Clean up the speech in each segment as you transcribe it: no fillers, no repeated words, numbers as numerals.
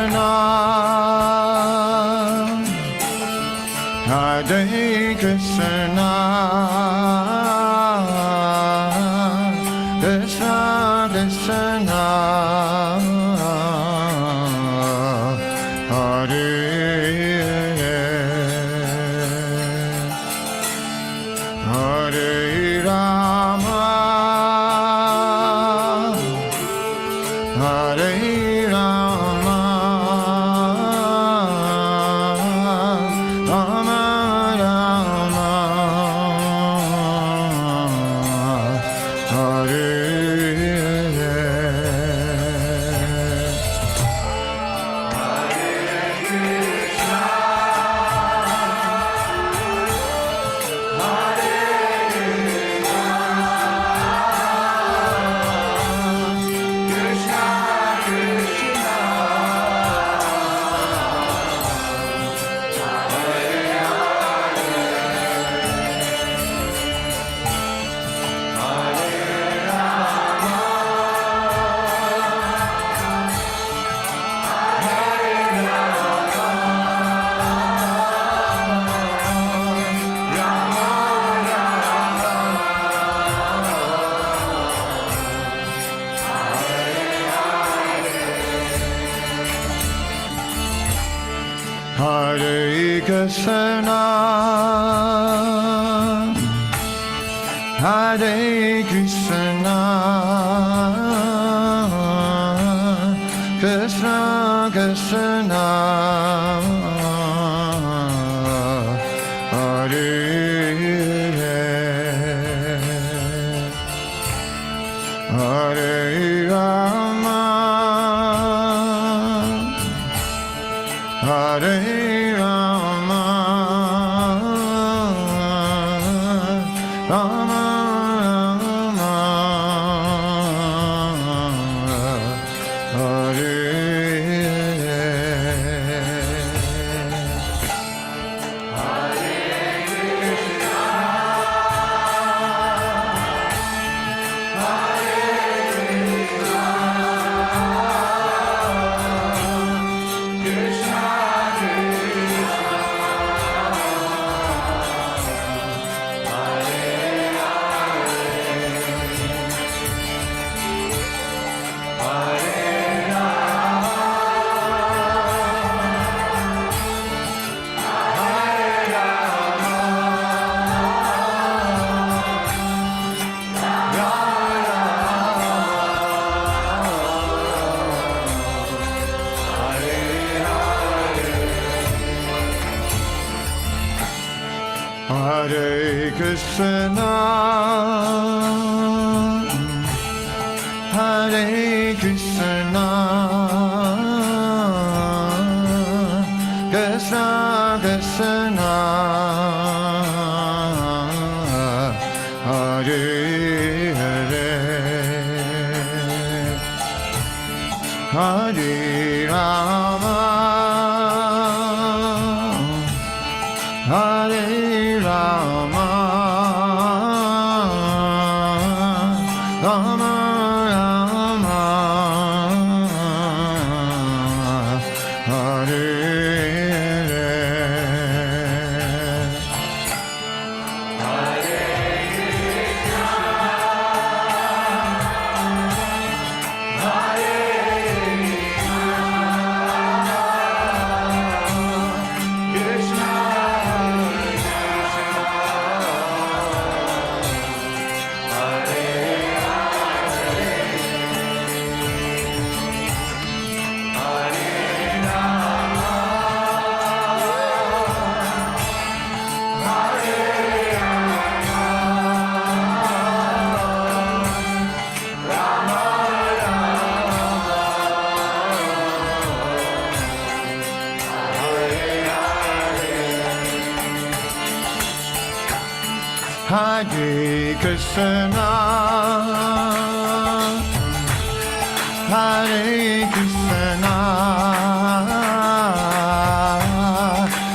Krishna, Hare Krishna, Krishna Krishna, Hare Hare Rama, Hare Rama, Rama Rama, Hare Hare Krishna, Hare Krishna, Krishna Krishna, Hare Hare Rama, Hare Rama, Rama Rama, Hare Hare Krishna, Hare Krishna, Krishna Krishna, Hare Hare, Hare Rama, Hare Rama, Rama Rama, Hare Hare Krishna, Hare Krishna,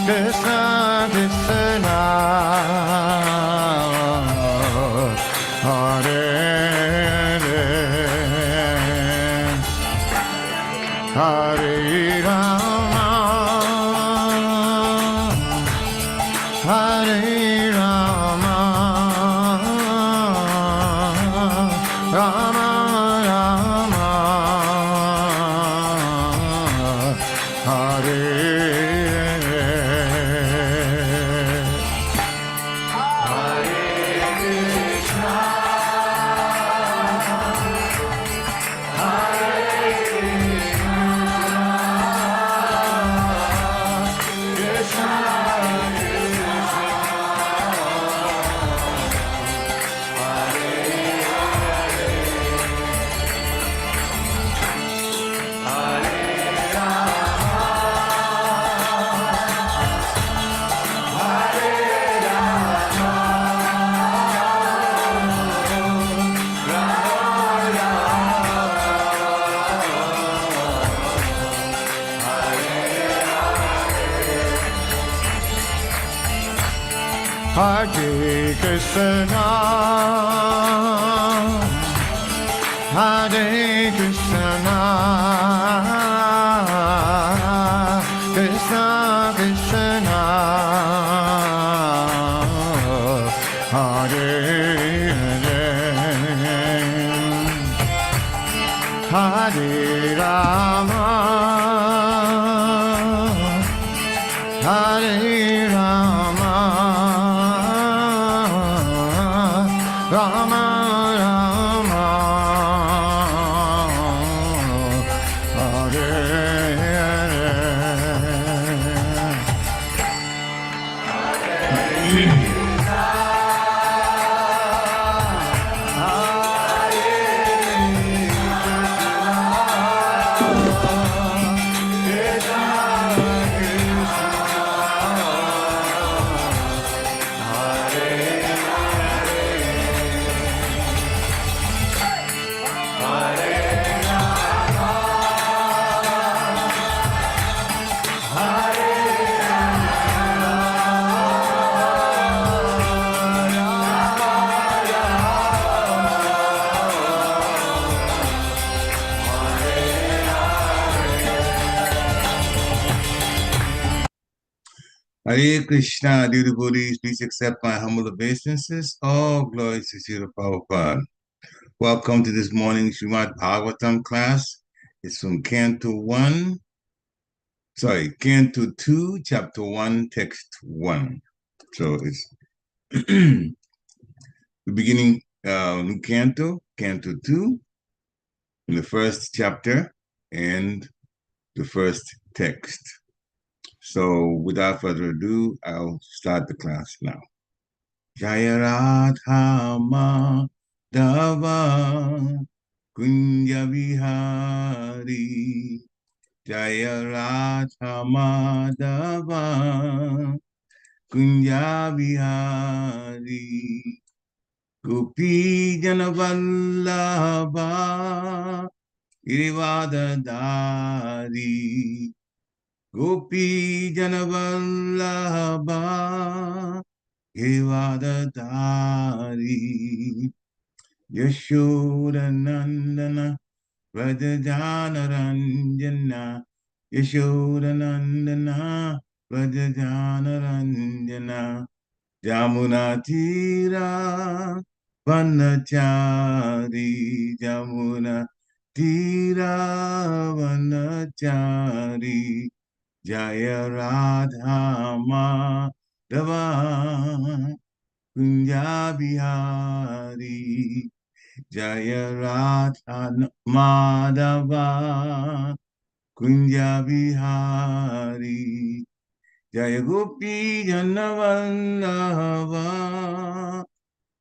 Krishna Krishna, Hare Hare, Hare Rama. Hare Rama, Rama Rama, Hare Hare Krishna, Hare Krishna, Krishna Krishna, Hare Hare, Hare Rama, Hare Rama, Rama Rama, Hare Hare Krishna, dear devotees, please accept my humble obeisances. All glories to Srila Prabhupada. Welcome to this morning's Srimad Bhagavatam class. It's from Canto 2, Chapter 1, Text 1. So it's the beginning, new Canto 2, in the first chapter and the first text. So without further ado, I'll start the class now. Jaya Radha Madhava Kunja Vihari Jaya Radha Madhava Kunja Vihari Gopi Janavallabha Girivadadari Gopi Janavallabha Girivadadari Yashodanandana Vrajajanaranjana Yashodanandana Vrajajanaranjana Jamunatira Vanachari Jamunatira Vanachari Jaya Radha Madhava Kunja Bihari Jaya Radha Madhava Kunja Bihari Jaya Gopi Janavallabha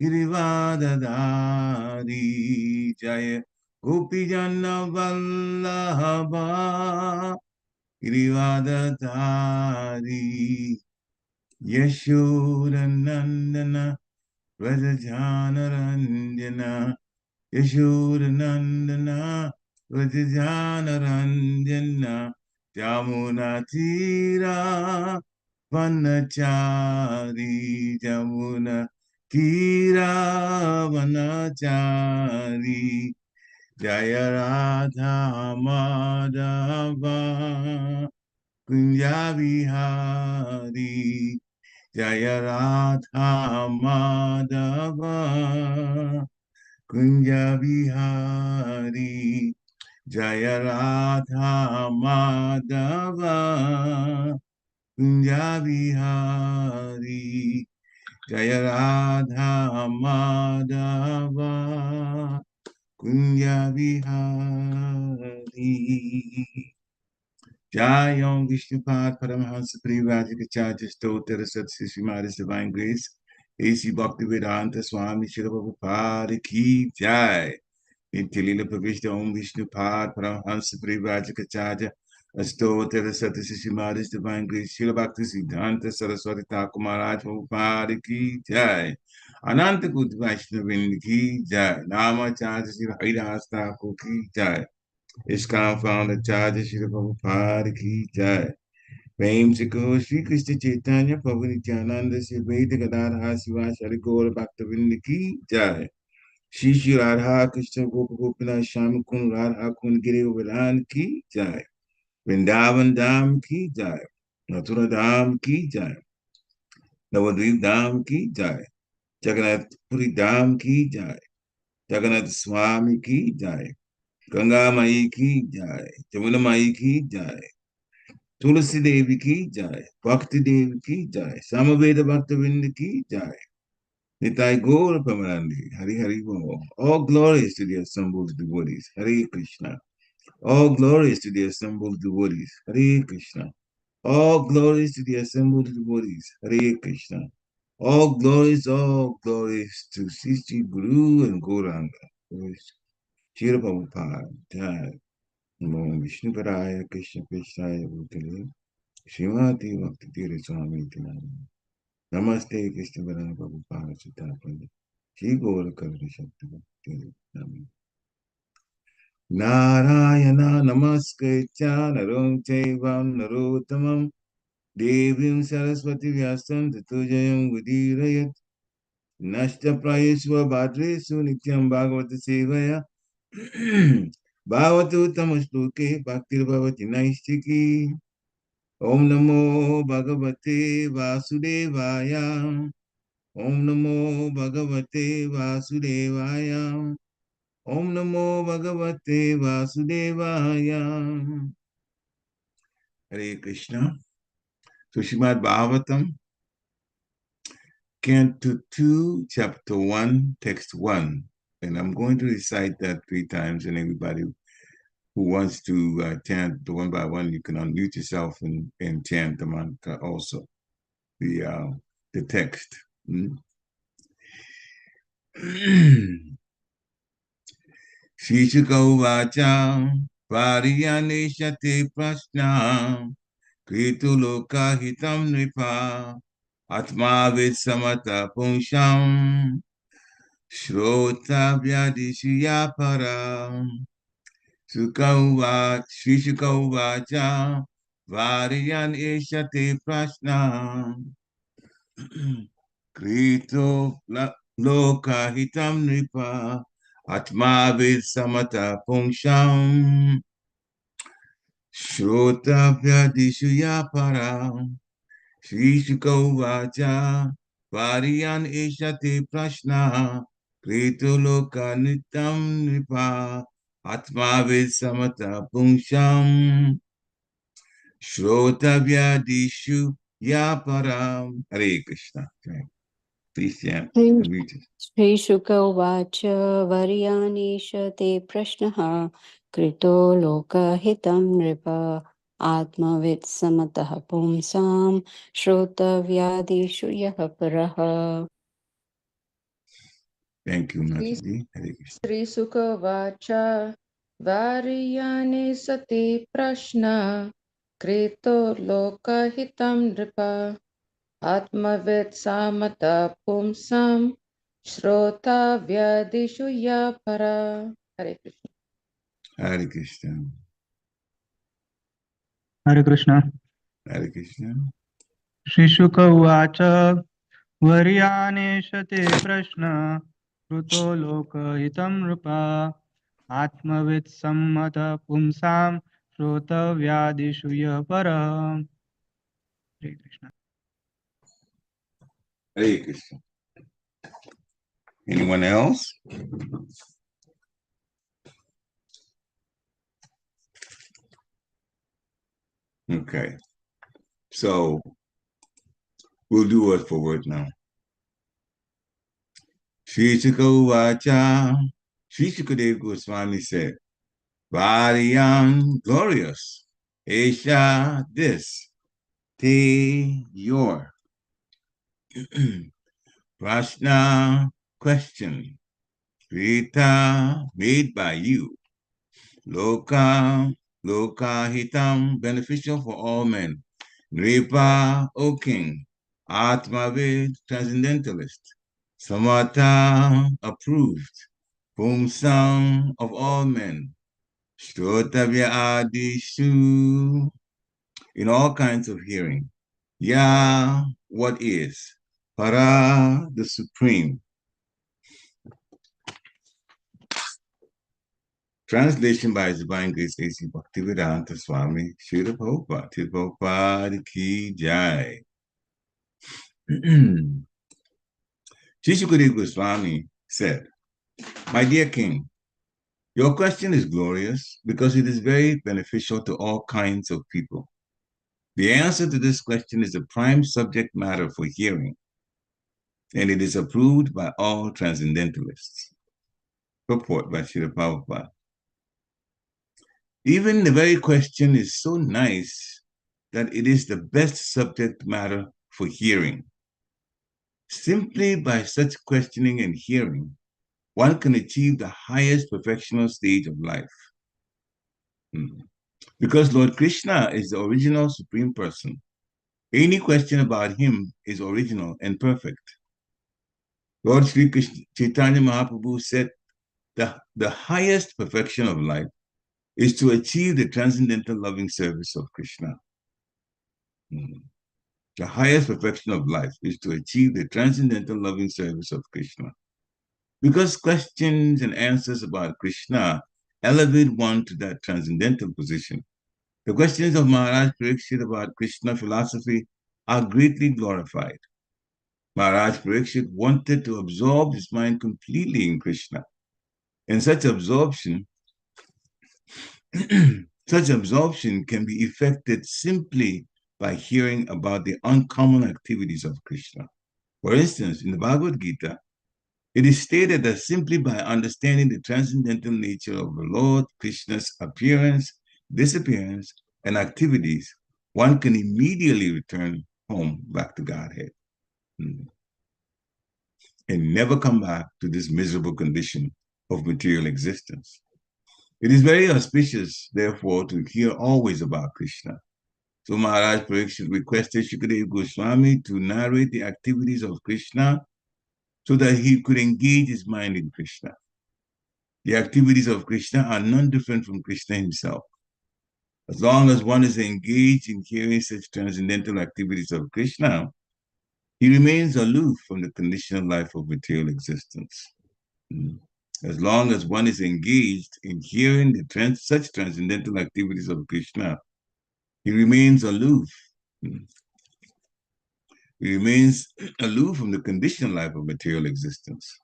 Girivadadari Jaya Gopi Janavallabha Girivadadari Yashodanandana Vrajajanaranjana Yashodanandana Vrajajanaranjana Jamunatira Vanachari Jamunatira Vanachari Jaya Radha Madhava Kunja Vihari Jaya Radha Madhava Kunja Bihari Jaya Radha Madhava Kunja Bihari Jaya Radha Madhava Kunja Bihari Jayam Vishnupad Paramahansa Parivajikacharya Stotara Satsya Srimadi's Divine Grace A.C. Bhaktivedanta Swami Srila Prabhupada Ki Jai Nityalila Pravishta Om Vishnupad Paramahansa Parivajikacharya Stotara Satsya Srimadi's Divine Grace Srila Bhakti Siddhanta Saraswati Thakur Maharaj Prabhupada Ki Jai Ananta Kut Vaishnavind Ki Jai Namacharya Sri Haridas Thakur Ki Jai ISKCON founder Charger Shri Prabhupada Ki Jai. Prem Sikho Shri Krishna Chaitanya Prabhu Nityananda Shri Vaidya Gadadha Shiva Shri Gaura Bhaktavinda Ki Jai. Shri Shri Radha Krishna Gopa Gopinath Shami Kun Radha Kun Giri Govardhan Ki Jai. Vrindavan Dham Ki Jai. Mathura Dham Ki Jai. Navadvip Dham Ki Jai. Jagannath Puri Dham Ki Jai. Jagannath Swami Ki Jai. Ganga Mai Ki Jai. Jamuna Mai Ki Jai. Tulsi Devi Ki Jai. Bhakti Devi Ki Jai. Samaveda Bhaktavinda Ki Jai. Nitai Gaur Pamarandi. Hari Hari Bo. All glories to the assembled devotees. Hare Krishna. All glories to the assembled devotees. Hare Krishna. All glories to the assembled devotees. Hare Krishna. All glories to Sri Guru and Gauranga. Shira Prabhupada. Jai. Namo Vishnu Padaya Krishna Krishnaya Bhutale Srimati Bhakti Tira Swami Tinari Namaste Krishna Varana Prabhupada Sutapandi Shri Gaura Kalra Shakti Bhakti Nami Narayana Namaskritya Narom Chaivam Narottamam Devim Saraswati Vyasam Tato Jayam Gudirayat Nashta Prayesva Bhadresu Nityam Bhagavata Sevaya Bhagavatu Tamashloke Bhaktir Bhavati Naistiki Om Namo Bhagavate Vasudevaya Om Namo Bhagavate Vasudevaya Om Namo Bhagavate Vasudevaya Hare Krishna. So Srimad Bhagavatam, Canto 2, Chapter 1, Text 1. And I'm going to recite that 3 times, and everybody who wants to chant the one by one, you can unmute yourself and chant the mantra also, the text. Shishaka Vacha Pariyaneshate Prashna Krituloka Hitam Nipa Atmavid Samata Punsham Shrota Vyadishya Para Shishaka Vacha Pariyaneshate Prashna Krito Loka Hitam Nipa Atmavid Samata Pungsham Shrotavya Dishuya Param Shri Shukovacha Varian Ishati Prashna Krito Loka Nitam Nipa Atmavid Samata Pungsham Shrotavya Dishuya Param. Hare Krishna. Okay. Please chant. श्रीशुक उवाच वर्यानीश ते प्रश्नः कृतो लोकहितं नृप आत्मवित् समतः पुंसां श्रोतव्यादिषु यः परः. Thank you, Mataji. Hare Krishna. श्रीशुक उवाच वार्याणे सति प्रश्न कृतो लोकहितं नृप आत्मवित् समतः पुंसां श्रोतव्यादिषु यः परः. हरे Krishna. Hare Krishna. Hare Krishna. Hare Krishna. Shri Shuka Uvacha Varyaneshate Prashna Kruto Loka Hitam Rupa Atmavit Sammata Pumsam Shrota Vyadishu Para. Hare Krishna. Hare Krishna. Anyone else? Okay. So we'll do word for word now. Sri Vacha. Sri Shukadev Goswami said, Varyan glorious. Esha this. Te your. Prashna question. Rita made by you. Loka, Loka hitam, beneficial for all men. Nripa, O king. Atmavid, transcendentalist. Samata, approved. Pumsam, of all men. Shrotavya adishu, in all kinds of hearing. Ya, what is? Para, the supreme. Translation by His Divine Grace A.C. Bhaktivedanta Swami Srila Prabhupada. Srila Prabhupada Ki Jai. Sri Sukadeva Goswami said, My dear king, your question is glorious because it is very beneficial to all kinds of people. The answer to this question is the prime subject matter for hearing, and it is approved by all transcendentalists. Purport by Srila Prabhupada. Even the very question is so nice that it is the best subject matter for hearing. Simply by such questioning and hearing, one can achieve the highest perfectional stage of life. Because Lord Krishna is the original Supreme Person, any question about him is original and perfect. Lord Sri Krishna, Chaitanya Mahaprabhu said, the highest perfection of life is to achieve the transcendental loving service of Krishna. The highest perfection of life is to achieve the transcendental loving service of Krishna. Because questions and answers about Krishna elevate one to that transcendental position. The questions of Maharaj Pariksit about Krishna philosophy are greatly glorified. Maharaj Pariksit wanted to absorb his mind completely in Krishna. And such absorption can be effected simply by hearing about the uncommon activities of Krishna. For instance, in the Bhagavad Gita, it is stated that simply by understanding the transcendental nature of the Lord Krishna's appearance, disappearance, and activities, one can immediately return home back to Godhead and never come back to this miserable condition of material existence. It is very auspicious, therefore, to hear always about Krishna. So Maharaj Pariksit requested Shukadeva Goswami to narrate the activities of Krishna so that he could engage his mind in Krishna. The activities of Krishna are none different from Krishna himself. As long as one is engaged in hearing such transcendental activities of Krishna, he remains aloof from the conditional life of material existence. As long as one is engaged in hearing such transcendental activities of Krishna, he remains aloof. He remains aloof from the conditional life of material existence.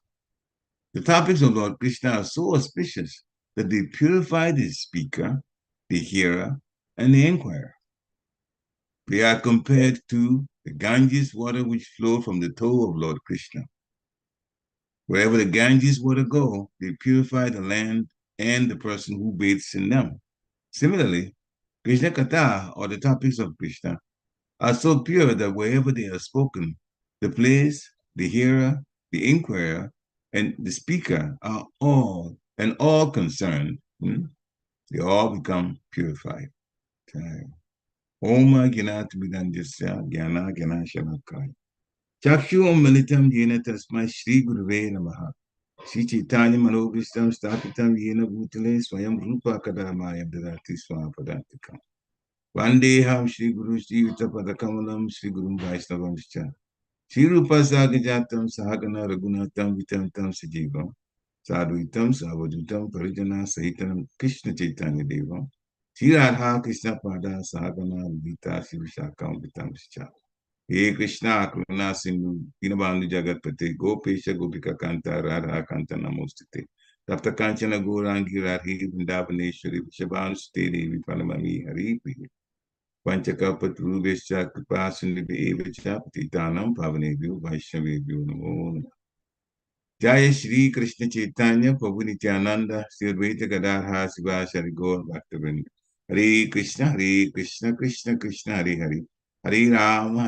The topics of Lord Krishna are so auspicious that they purify the speaker, the hearer, and the inquirer. They are compared to the Ganges water which flow from the toe of Lord Krishna. Wherever the Ganges water go, they purify the land and the person who bathes in them. Similarly, Krishna Katha, or the topics of Krishna, are so pure that wherever they are spoken, the place, the hearer, the inquirer, and the speaker are all concerned. They all become purified. Oma Ginat Vidandisya Gyana Gyana Shalakaya. Chakshu Malitam Yena Tasmai Shri Guruve Namaha. Shri Chaitanya Manobhistam Stapitam Yena Bhutale Swayam Rupa Kadamaya Dadati Swapadantikam. Vandeham Shri Guru Shri Vitapadakamalam Shri Guru Vaisnavamscha. Shri Rupa Sagajatam Sahagana Raghunatam Vitamtam Sajivam. Sadhuitam Savadutam Parijana Sahitam Krishna Chaitanya Devam. Shri Radha Krishna Pada Sahagana Vita Shri Vishakam Vitamscha. He Krishna Karuna Sindhu Dinabandhu Jagatpate Gopesha Gopika Kanta Radha Kanta Namostite Tapta Kanchana Gourangi Radhi Vrindavaneshwari Vishabhanuste Devi Pranamami Hari Priya Panchakapatrubhescha Kripasundhi Evacha Patitanam Pavanebhyo Vaishnavebhyo Namo Namah. Jaya Shri Krishna Chaitanya Prabhu Nityananda Sri Advaita Gadadhar Sivasari Gaur Bhaktivinoda Hare Krishna Krishna Krishna Hare Hare Hare Ram Ram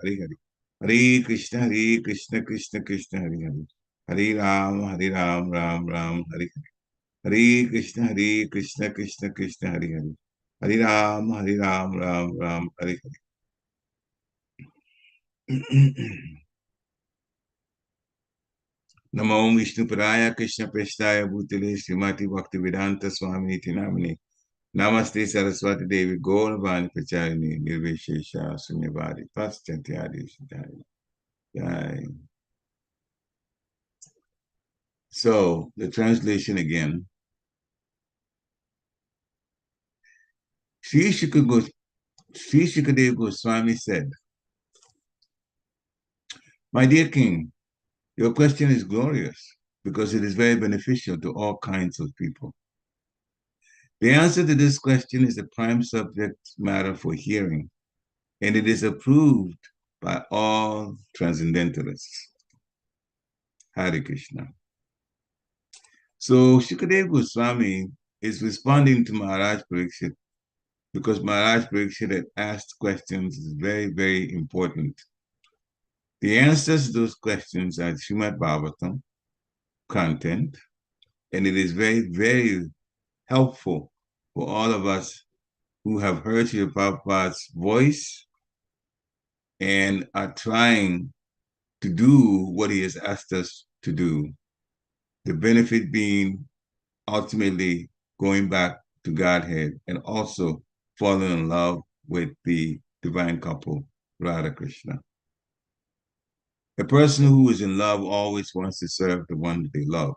Hare Hare Hare Krishna Krishna Krishna Hare Hare Hare Ram Ram Hare Hare Hare Krishna Krishna Hare Hare Hare Ram Hare Hare Namo Vishnu Paraya Krishna Prestaya Bhutale Srimati Bhaktivedanta Swami Niti Namane Namaste Saraswati Devi Gauravani Pracharini Nirvishesha Sunyavadi Paschantyadi Jai. So, the translation again. Sri Shukadeva Goswami said, "My dear king, your question is glorious because it is very beneficial to all kinds of people. The answer to this question is the prime subject matter for hearing, and it is approved by all transcendentalists." Hare Krishna. So Shukadeva Goswami is responding to Maharaj Pariksit because Maharaj Pariksit had asked questions is very, very important. The answers to those questions are Srimad Bhagavatam content, and it is very, very helpful for all of us who have heard Srila Prabhupada's voice and are trying to do what he has asked us to do. The benefit being ultimately going back to Godhead and also falling in love with the divine couple, Radha Krishna. A person who is in love always wants to serve the one that they love.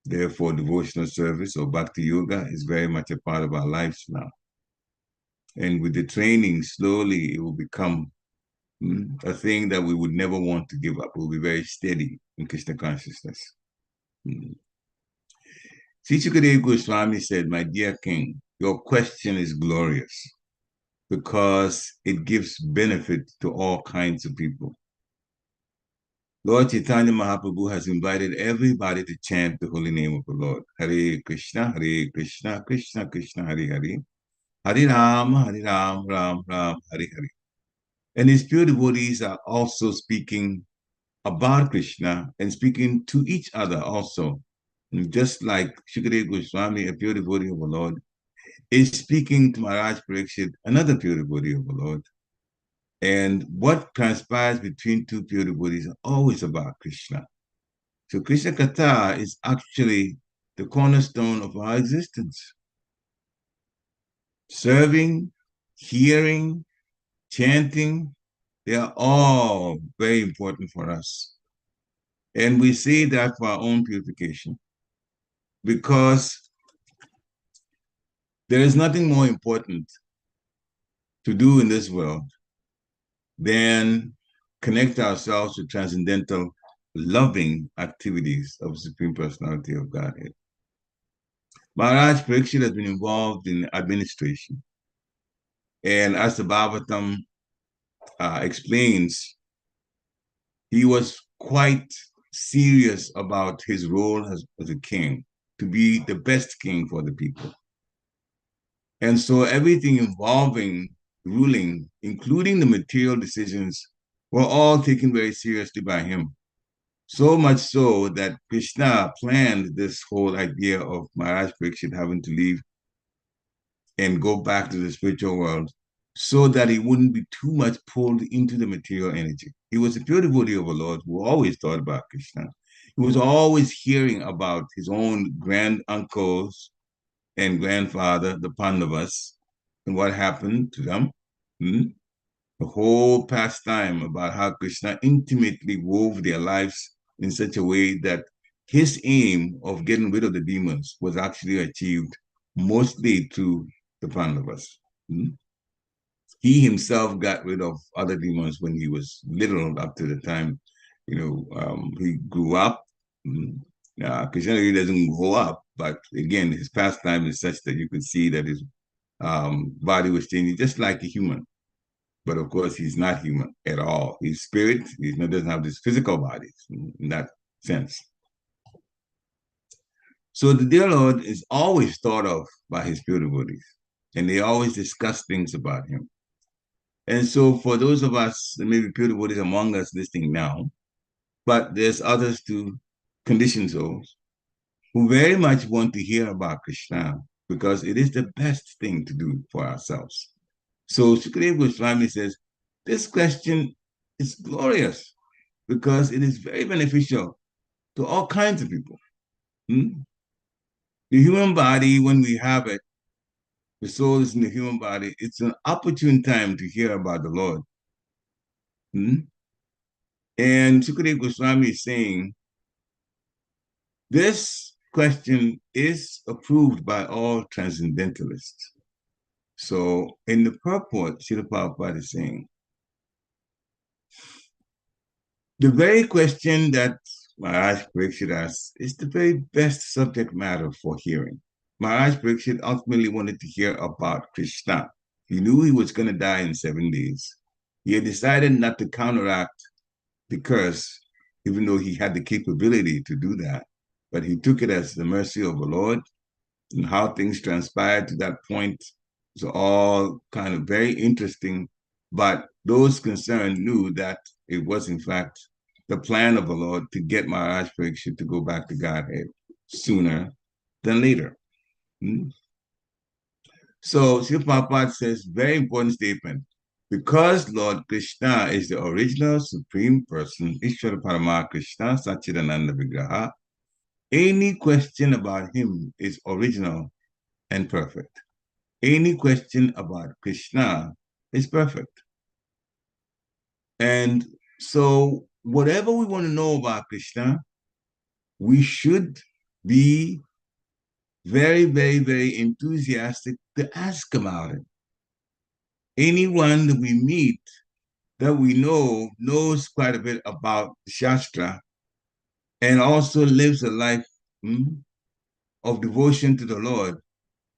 Therefore, devotional service or bhakti yoga is very much a part of our lives now. And with the training, slowly it will become a thing that we would never want to give up. We'll be very steady in Krishna consciousness. Sri Shukadeva Goswami said, "My dear king, your question is glorious because it gives benefit to all kinds of people. Lord Chaitanya Mahaprabhu has invited everybody to chant the holy name of the Lord. Hare Krishna, Krishna Krishna, Hare Hare. Hare Ram, Ram Hare Hare." And his pure devotees are also speaking about Krishna and speaking to each other also. And just like Shukadeva Goswami, a pure devotee of the Lord, is speaking to Maharaj Pariksit, another pure devotee of the Lord. And what transpires between two pure devotees are always about Krishna. So Krishna Katha is actually the cornerstone of our existence. Serving, hearing, chanting, they are all very important for us. And we say that for our own purification, because there is nothing more important to do in this world than connect ourselves to transcendental loving activities of Supreme Personality of Godhead. Maharaj Pariksit has been involved in administration. And as the Bhagavatam explains, he was quite serious about his role as a king, to be the best king for the people. And so everything involving ruling, including the material decisions, were all taken very seriously by him. So much so that Krishna planned this whole idea of Maharaj Pariksit having to leave and go back to the spiritual world so that he wouldn't be too much pulled into the material energy. He was a pure devotee of the Lord who always thought about Krishna. He was always hearing about his own grand uncles and grandfather, the Pandavas, and what happened to them. The whole pastime about how Krishna intimately wove their lives in such a way that his aim of getting rid of the demons was actually achieved mostly through the Pandavas. he himself got rid of other demons when he was little, up to the time, he grew up. Christianity doesn't grow up, but again, his pastime is such that you could see that his body was changing just like a human. But of course, he's not human at all. He's spirit. He doesn't have this physical body in that sense. So the dear Lord is always thought of by his spiritual bodies, and they always discuss things about him. And so for those of us, there may be spiritual bodies among us listening now, but there's others to conditioned souls who very much want to hear about Krishna because it is the best thing to do for ourselves. So Sukadeva Goswami says, this question is glorious because it is very beneficial to all kinds of people. The human body, when we have it, the soul is in the human body, it's an opportune time to hear about the Lord. And Sukadeva Goswami is saying, this question is approved by all transcendentalists. So in the purport, Srila Prabhupada is saying, the very question that Maharaj Pariksit asked is the very best subject matter for hearing. Maharaj Pariksit ultimately wanted to hear about Krishna. He knew he was going to die in 7 days. He had decided not to counteract the curse, even though he had the capability to do that. But he took it as the mercy of the Lord, and how things transpired to that point was all kind of very interesting. But those concerned knew that it was, in fact, the plan of the Lord to get Maharaj Pariksit to go back to Godhead sooner than later. So Srila Prabhupada says, very important statement, because Lord Krishna is the original supreme person, Ishvara Parama Krishna Satchidananda Vigraha, any question about him is original and perfect. Any question about Krishna is perfect. And so whatever we want to know about Krishna, we should be very, very, very enthusiastic to ask about it. Anyone that we meet that we know knows quite a bit about Shastra and also lives a life of devotion to the Lord,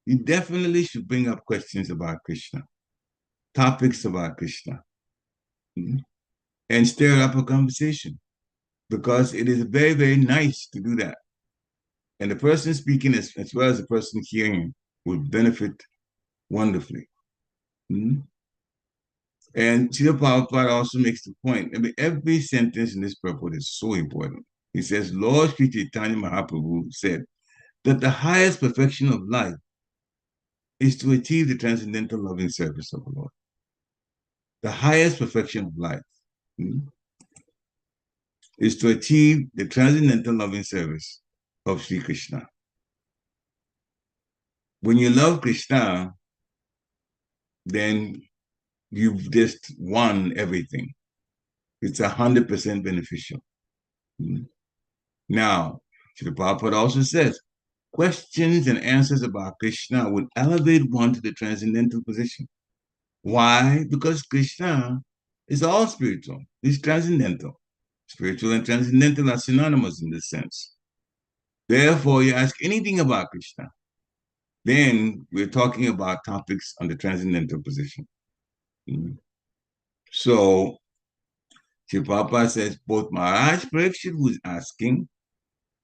you definitely should bring up questions about Krishna, topics about Krishna, and stir up a conversation, because it is very, very nice to do that. And the person speaking as well as the person hearing will benefit wonderfully. And Srila Prabhupada also makes the point, I mean, every sentence in this purport is so important. He says, Lord Sri Chaitanya Mahaprabhu said that the highest perfection of life is to achieve the transcendental loving service of the Lord. The highest perfection of life is to achieve the transcendental loving service of Sri Krishna. When you love Krishna, then you've just won everything. It's 100% beneficial. Now, Srila Prabhupada also says, questions and answers about Krishna would elevate one to the transcendental position. Why? Because Krishna is all spiritual. He's transcendental. Spiritual and transcendental are synonymous in this sense. Therefore, you ask anything about Krishna, then we're talking about topics on the transcendental position. So, Srila Prabhupada says both Maharaj Pariksit, who is asking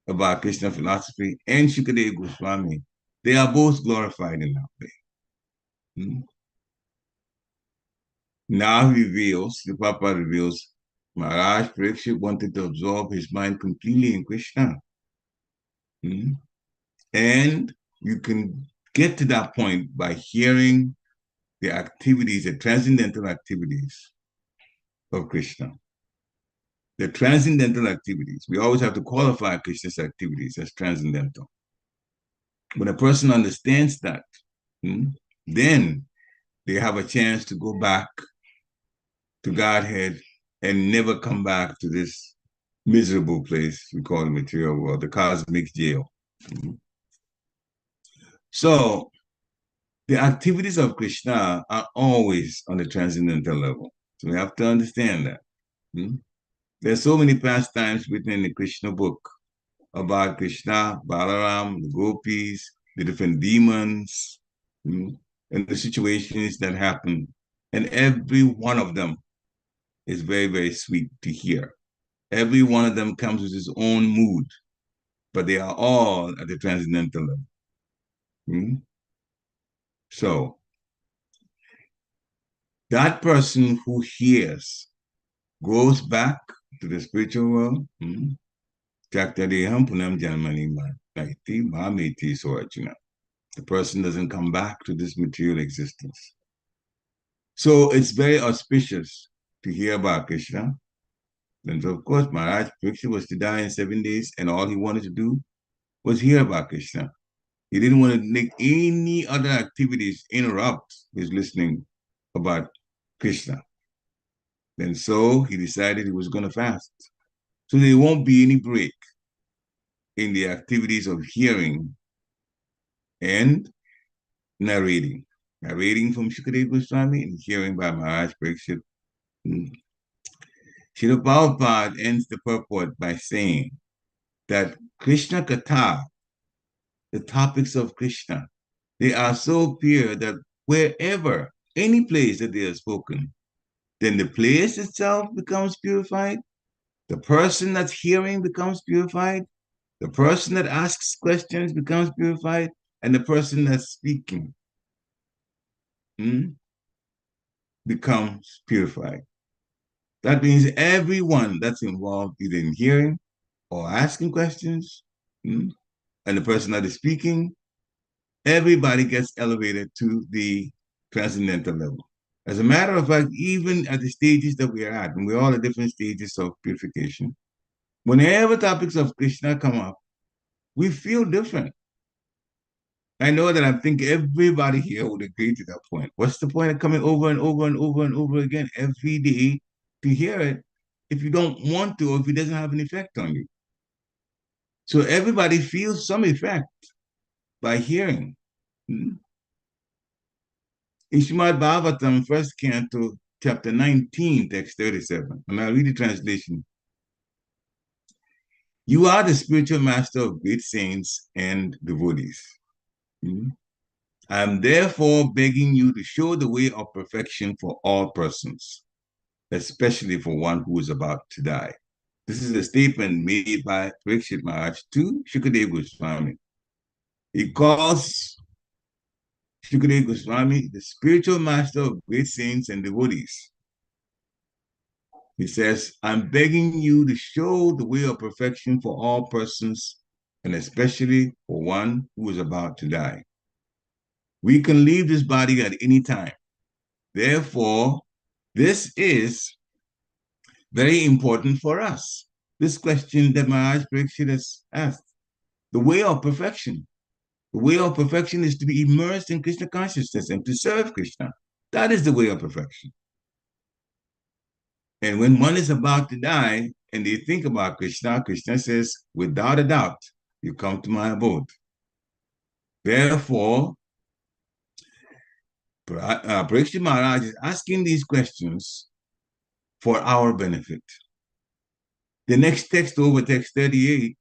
about Krishna philosophy, and Shukadeva Goswami, they are both glorified in that way. Now he reveals, the Prabhupada reveals, Maharaj Pariksit wanted to absorb his mind completely in Krishna. And you can get to that point by hearing the activities, the transcendental activities of Krishna. The transcendental activities, we always have to qualify Krishna's activities as transcendental. When a person understands that, then they have a chance to go back to Godhead and never come back to this miserable place we call the material world, the cosmic jail. So The activities of Krishna are always on the transcendental level. So we have to understand that. Hmm? There's so many pastimes written in the Krishna book about Krishna, Balaram, the gopis, the different demons, and the situations that happen. And every one of them is very, very sweet to hear. Every one of them comes with its own mood, but they are all at the transcendental level. So that person who hears goes back to the spiritual world. The person doesn't come back to this material existence. So it's very auspicious to hear about Krishna. And so, of course, Maharaj Pariksit was to die in 7 days, and all he wanted to do was hear about Krishna. He didn't want to make any other activities interrupt his listening about Krishna. And so he decided he was going to fast. So there won't be any break in the activities of hearing and narrating. Narrating from Shukadeva Goswami and hearing by Maharaj Pariksit. Srila Prabhupada ends the purport by saying that Krishna Katha, the topics of Krishna, they are so pure that wherever, any place that they are spoken, then the place itself becomes purified, the person that's hearing becomes purified, the person that asks questions becomes purified, and the person that's speaking becomes purified. That means everyone that's involved either in hearing or asking questions, and the person that is speaking, everybody gets elevated to the transcendental level. As a matter of fact, even at the stages that we are at, and we're all at different stages of purification, whenever topics of Krishna come up, we feel different. I know that I think everybody here would agree to that point. What's the point of coming over and over and over and over again every day to hear it if you don't want to or if it doesn't have an effect on you? So everybody feels some effect by hearing. In Srimad Bhagavatam, first canto, chapter 19, text 37, and I'll read the translation. You are the spiritual master of great saints and devotees. I am therefore begging you to show the way of perfection for all persons, especially for one who is about to die. This is a statement made by Pariksit Maharaj to Shukadeva Goswami. He calls Shukadeva Goswami the spiritual master of great saints and devotees. He says, I'm begging you to show the way of perfection for all persons, and especially for one who is about to die. We can leave this body at any time. Therefore, this is very important for us. This question that Maharaj Pariksit has asked. The way of perfection. The way of perfection is to be immersed in Krishna consciousness and to serve Krishna. That is the way of perfection. And when one is about to die and they think about Krishna, Krishna says, without a doubt, you come to my abode. Therefore, Pariksit Maharaj is asking these questions for our benefit. The next text over, text 38,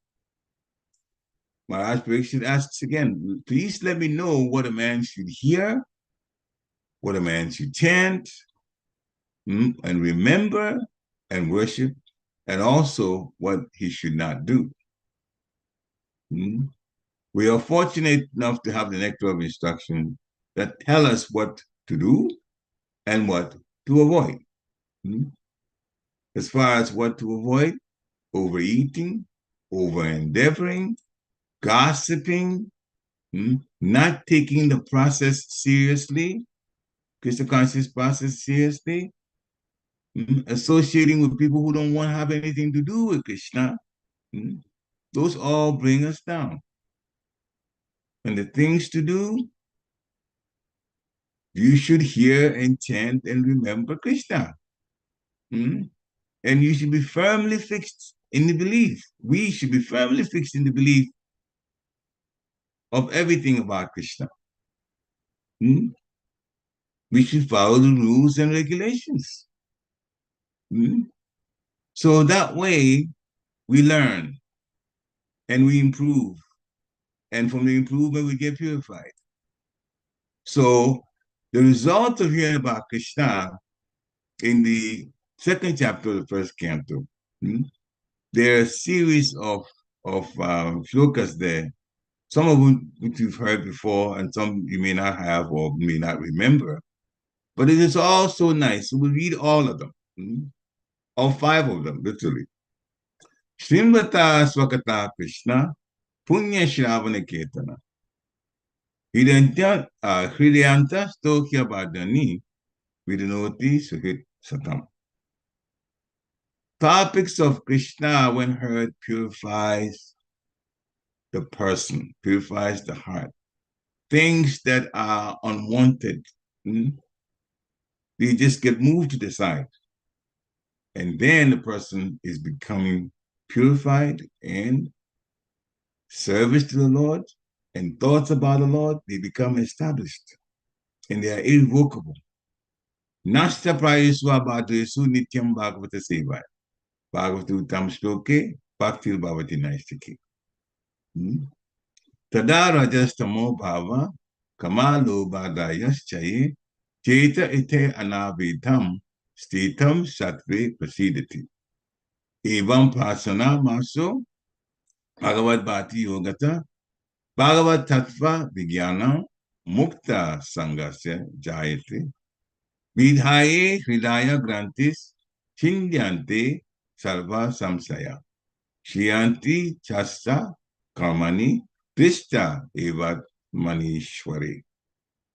Maharaj Pariksit asks again, please let me know what a man should hear, what a man should chant, and remember and worship, and also what he should not do. We are fortunate enough to have the nectar of instruction that tell us what to do and what to avoid. As far as what to avoid, overeating, over-endeavoring, gossiping, not taking the process seriously, Krishna conscious process seriously, associating with people who don't want to have anything to do with Krishna, those all bring us down. And the things to do, you should hear and chant and remember Krishna. And you should be firmly fixed in the belief. We should be firmly fixed in the belief of everything about Krishna. Hmm? We should follow the rules and regulations. Hmm? So that way we learn and we improve. And from the improvement, we get purified. So the result of hearing about Krishna in the second chapter of the first canto, hmm, there are a series of shlokas there, some of which you've heard before, and some you may not have or may not remember. But it is all so nice. So we read all of them, all five of them, literally. Srimvata Swakata Krishna, Punya Shravana Ketana, Hridayanta Stokya Badani, Vidinoti Suhit Satam. Topics of Krishna, when heard, purifies the person, purifies the heart. Things that are unwanted, they just get moved to the side. And then the person is becoming purified, and service to the Lord and thoughts about the Lord, they become established and they are irrevocable. Nashta prayeswa bhadresu nityam bhagavata seva. Bhagavatu tam shloke bhaktir bhavati naistiki. Tada rajastamo bhava kamalo bhadayas chaye cheta ite anavidham stitam sattve prasidati. Evam pasana maso bhagavad bhati yogata Bhagavad Tattva Vijnana Mukta Sangasya Jayate Vidhaye Hridaya Grantis Chindyante Sarva Samsaya Shriyanti Chasta Karmani Krishta Evat Manishwari.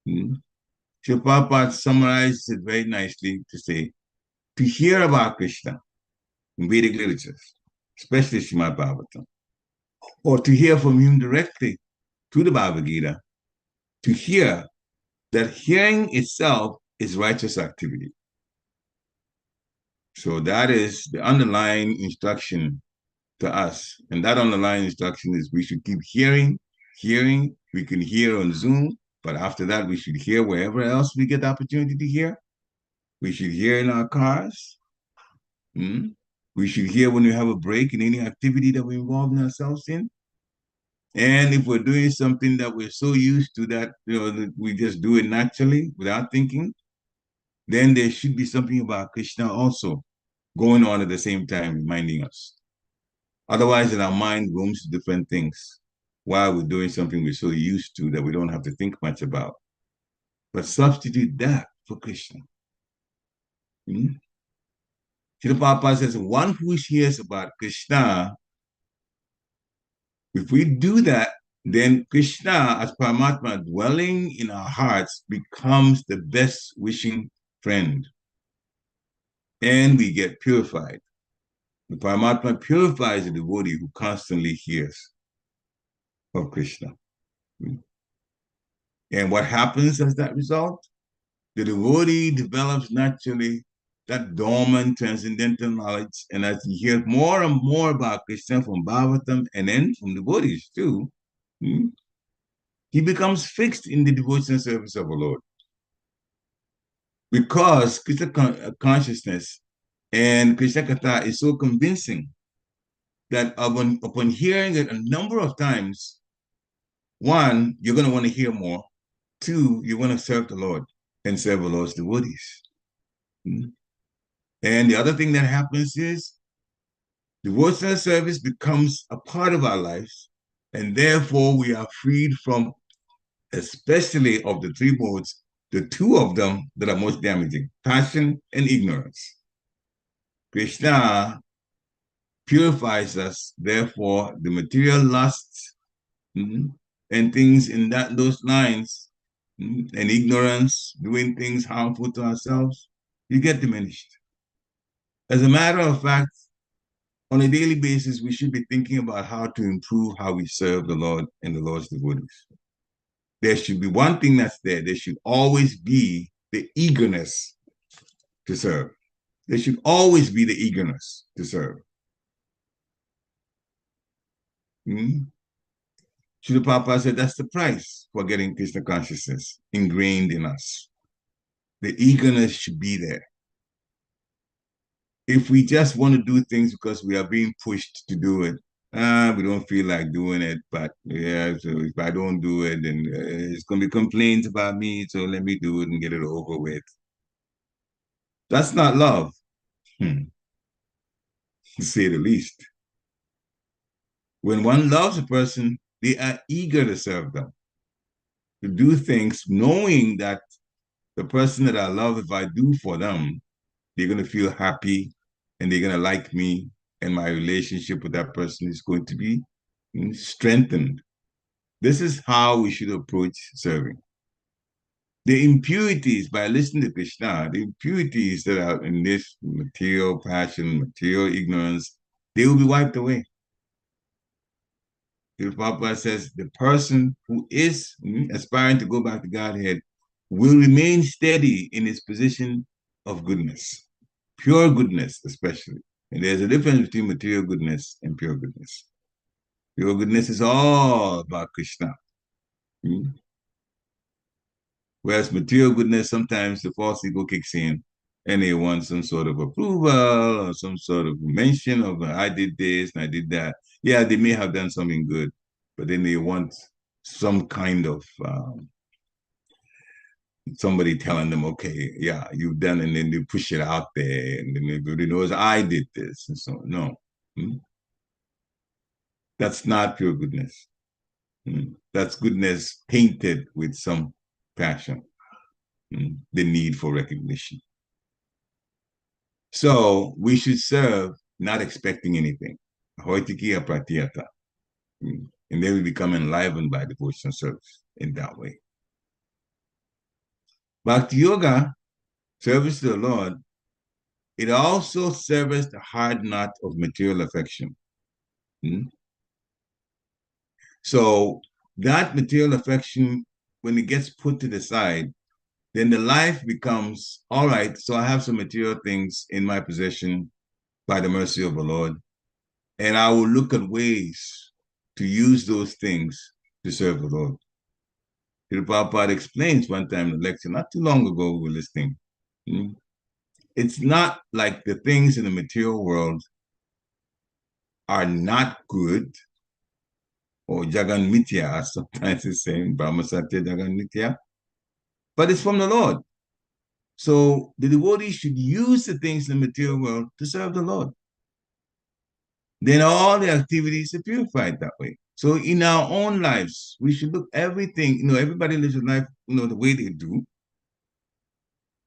So Prabhupada summarized it very nicely to say, to hear about Krishna in Vedic literatures, especially Srimad Bhagavatam, or to hear from him directly to the Bhagavad Gita, to hear that hearing itself is righteous activity. So that is the underlying instruction to us. And that underlying instruction is we should keep hearing. We can hear on Zoom, but after that, we should hear wherever else we get the opportunity to hear. We should hear in our cars. We should hear when we have a break in any activity that we're involving ourselves in. And if we're doing something that we're so used to that, that we just do it naturally without thinking, then there should be something about Krishna also going on at the same time, reminding us. Otherwise, in our mind roams to different things while we're doing something we're so used to that we don't have to think much about. But substitute that for Krishna. Srila Prabhupada says, one who hears about Krishna, if we do that, then Krishna, as Paramatma dwelling in our hearts, becomes the best wishing friend. And we get purified. The Paramatma purifies the devotee who constantly hears of Krishna. And what happens as that result? The devotee develops naturally that dormant transcendental knowledge. And as he hears more and more about Krishna from Bhagavatam and then from devotees too, he becomes fixed in the devotional service of the Lord. Because Krishna consciousness and Krishna Katha is so convincing that upon hearing it a number of times, one, you're going to want to hear more. Two, you want to serve the Lord and serve the Lord's devotees. And the other thing that happens is devotional service becomes a part of our lives, and therefore we are freed from, especially of the three modes, the two of them that are most damaging, passion and ignorance. Krishna purifies us, therefore the material lusts and things in those lines and ignorance, doing things harmful to ourselves, you get diminished. As a matter of fact, on a daily basis, we should be thinking about how to improve how we serve the Lord and the Lord's devotees. There should be one thing that's there. There should always be the eagerness to serve. There should always be the eagerness to serve. Srila Prabhupada said that's the price for getting Krishna consciousness ingrained in us. The eagerness should be there. If we just want to do things because we are being pushed to do it, we don't feel like doing it, but yeah, so if I don't do it, then it's going to be complaints about me, so let me do it and get it over with. That's not love, to say the least. When one loves a person, they are eager to serve them, to do things knowing that the person that I love, if I do for them, they're going to feel happy and they're going to like me, and my relationship with that person is going to be strengthened. This is how we should approach serving. The impurities, by listening to Krishna, the impurities that are in this material passion, material ignorance, they will be wiped away. The Prabhupada says the person who is aspiring to go back to Godhead will remain steady in his position of goodness, pure goodness especially. And there's a difference between material goodness and pure goodness. Pure goodness is all about Krishna. Whereas material goodness, sometimes the false ego kicks in and they want some sort of approval or some sort of mention of I did this and I did that. Yeah, they may have done something good, but then they want some kind of somebody telling them, okay, yeah, you've done, and then they push it out there, and then everybody knows I did this, and so no. That's not pure goodness. That's goodness painted with some passion, the need for recognition. So we should serve not expecting anything. Hoitikiya pratiyata. And then we become enlivened by devotional service in that way. Bhakti Yoga, service to the Lord, it also serves the hard knot of material affection. So that material affection, when it gets put to the side, then the life becomes, all right, so I have some material things in my possession by the mercy of the Lord, and I will look at ways to use those things to serve the Lord. The Prabhupada explains one time in the lecture, not too long ago, we were listening. It's not like the things in the material world are not good, or Jagan Mitya, as sometimes it's saying, Brahma Satya Jagan Mitya, but it's from the Lord. So the devotee should use the things in the material world to serve the Lord. Then all the activities are purified that way. So in our own lives, we should look everything, everybody lives a life, the way they do.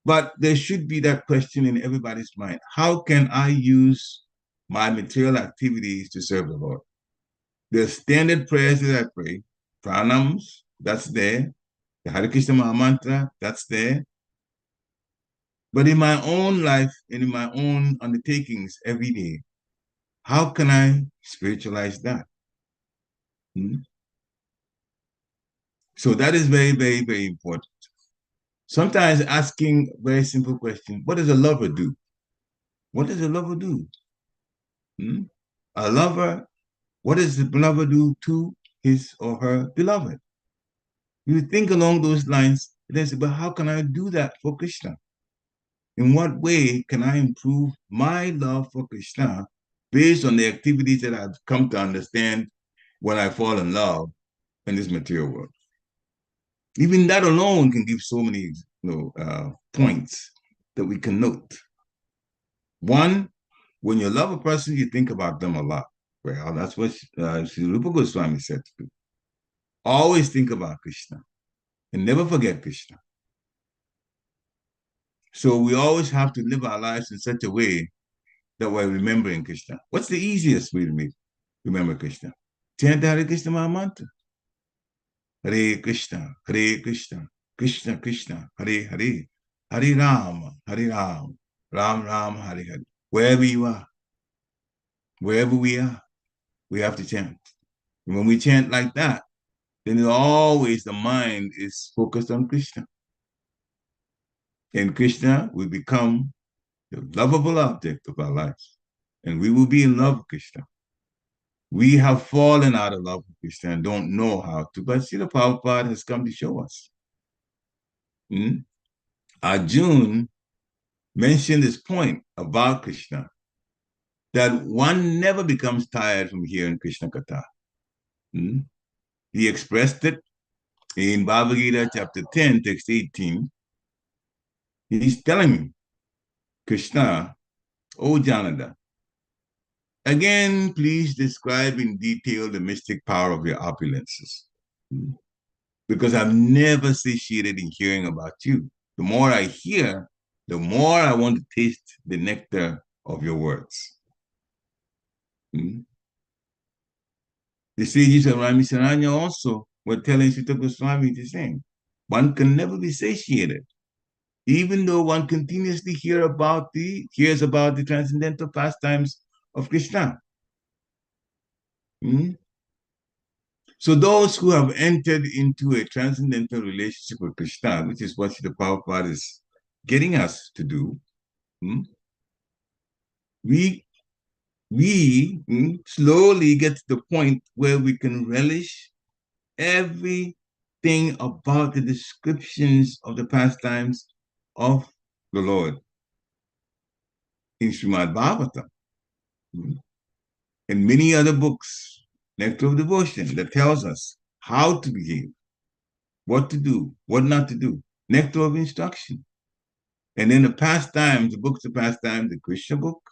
But there should be that question in everybody's mind. How can I use my material activities to serve the Lord? The standard prayers that I pray, pranams, that's there. The Hare Krishna Mahamantra, that's there. But in my own life and in my own undertakings every day, how can I spiritualize that? So that is very, very, very important. Sometimes asking a very simple question, what does a lover do? What does a lover do? A lover, what does the lover do to his or her beloved? You think along those lines, and then say, but how can I do that for Krishna? In what way can I improve my love for Krishna based on the activities that I've come to understand when I fall in love in this material world? Even that alone can give so many points that we can note. One, when you love a person, you think about them a lot. Well, that's what Sri Rupa Goswami said to do. Always think about Krishna and never forget Krishna. So we always have to live our lives in such a way that we're remembering Krishna. What's the easiest way to remember Krishna? Chant Hare Krishna Mahamantra. Hare Krishna, Krishna Krishna, Hare Hare, Hare Rama, Ram Ram, Hare Hare. Wherever you are, wherever we are, we have to chant. And when we chant like that, then always the mind is focused on Krishna. And Krishna will become the lovable object of our lives. And we will be in love with Krishna. We have fallen out of love with Krishna and don't know how to, but Srila Prabhupada has come to show us. Arjun mentioned this point about Krishna, that one never becomes tired from hearing Krishna Katha. He expressed it in Bhagavad Gita chapter 10, text 18. He's telling me, Krishna, O Janada, again, please describe in detail the mystic power of your opulences. Because I've never satiated in hearing about you. The more I hear, the more I want to taste the nectar of your words. The sages of Rami Saranya also were telling Sutta Goswami the same. One can never be satiated, even though one continuously hears about the transcendental pastimes of Krishna. So those who have entered into a transcendental relationship with Krishna, which is what the Prabhupada is getting us to do, we slowly get to the point where we can relish everything about the descriptions of the pastimes of the Lord in Srimad Bhagavatam and many other books, Nectar of Devotion, that tells us how to behave, what to do, what not to do, Nectar of Instruction. And then the pastimes, the books of pastimes, the Krishna book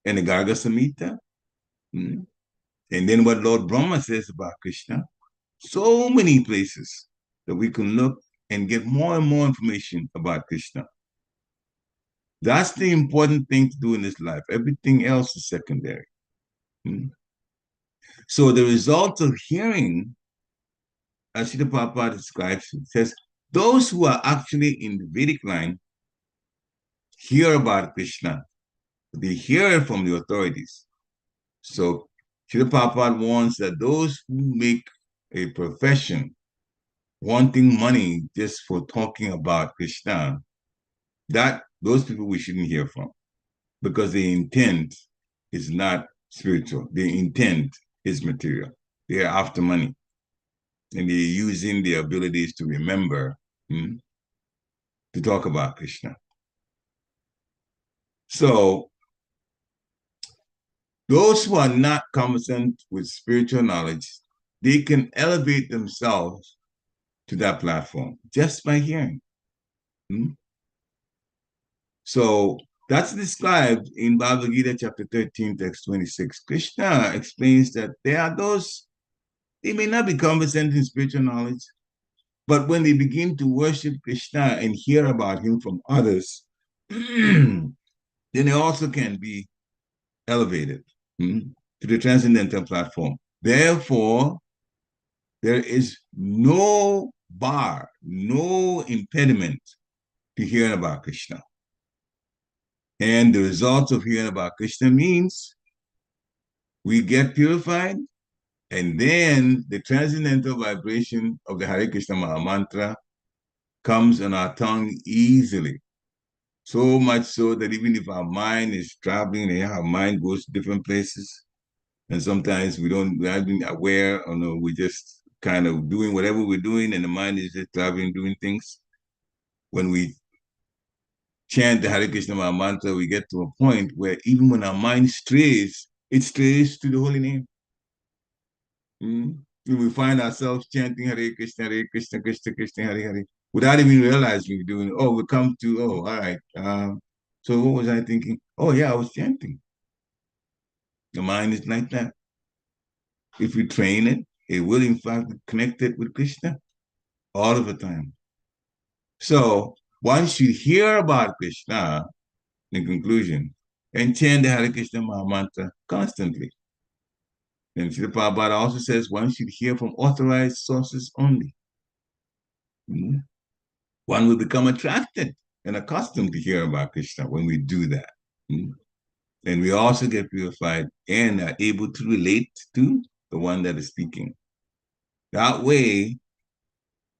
and the Garga Samhita, and then what Lord Brahma says about Krishna. So many places that we can look and get more and more information about Krishna. That's the important thing to do in this life. Everything else is secondary. So the result of hearing, as Srila Prabhupada describes, it says, those who are actually in the Vedic line hear about Krishna. They hear it from the authorities. So Srila Prabhupada warns that those who make a profession wanting money just for talking about Krishna, that those people we shouldn't hear from, because the intent is not spiritual. The intent is material. They are after money, and they're using their abilities to remember to talk about Krishna. So those who are not conversant with spiritual knowledge, they can elevate themselves to that platform just by hearing. So that's described in Bhagavad Gita chapter 13, text 26. Krishna explains that there are those, they may not be conversant in spiritual knowledge, but when they begin to worship Krishna and hear about him from others, then they also can be elevated to the transcendental platform. Therefore, there is no bar, no impediment to hearing about Krishna. And the results of hearing about Krishna means we get purified, and then the transcendental vibration of the Hare Krishna Maha Mantra comes on our tongue easily. So much so that even if our mind is traveling, and our mind goes to different places, and sometimes we haven't been aware, or no, we're just kind of doing whatever we're doing, and the mind is just traveling, doing things. When we chant the Hare Krishna Maha Mantra, we get to a point where even when our mind strays, it strays to the holy name. We find ourselves chanting Hare Krishna, Krishna Krishna, Hare Hare, without even realizing we're doing it. Oh, we come to, all right. So what was I thinking? Oh, yeah, I was chanting. The mind is like that. If we train it, it will in fact connect it with Krishna all of the time. So one should hear about Krishna, in conclusion, and chant the Hare Krishna Maha Mantra constantly. And Srila Prabhupada also says one should hear from authorized sources only. One will become attracted and accustomed to hear about Krishna when we do that. And we also get purified and are able to relate to the one that is speaking. That way,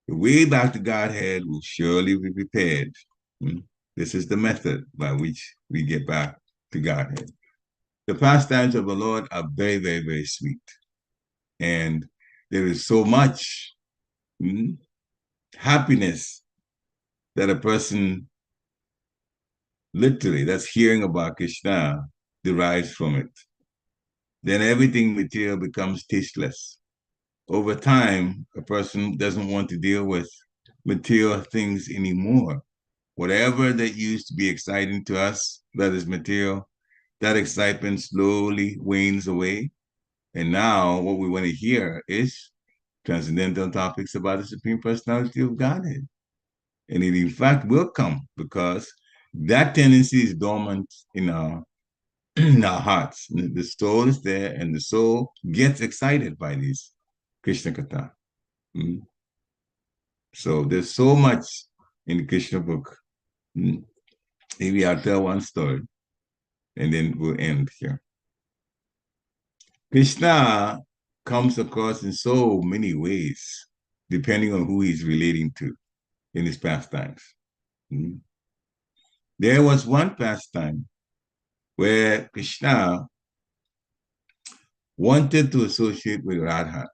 the way back to Godhead will surely be prepared. This is the method by which we get back to Godhead. The pastimes of the Lord are very, very, very sweet. And there is so much happiness that a person literally that's hearing about Krishna derives from it. Then everything material becomes tasteless. Over time, a person doesn't want to deal with material things anymore. Whatever that used to be exciting to us, that is material, that excitement slowly wanes away. And now what we want to hear is transcendental topics about the Supreme Personality of Godhead. And it in fact will come because that tendency is dormant in our in our hearts. The soul is there and the soul gets excited by these Krishna Katha. So there's so much in the Krishna book. Maybe I'll tell one story and then we'll end here. Krishna comes across in so many ways, depending on who he's relating to in his pastimes. There was one pastime where Krishna wanted to associate with Radha.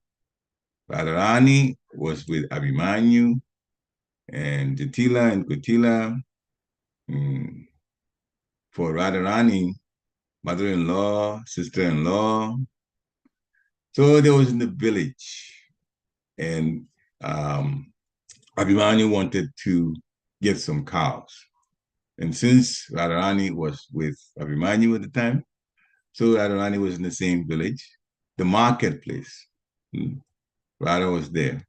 Radharani was with Abhimanyu and Jatila and Kutila. For Radharani, mother-in-law, sister-in-law. So they was in the village, and Abhimanyu wanted to get some cows. And since Radharani was with Abhimanyu at the time, so Radharani was in the same village, the marketplace. Radha was there.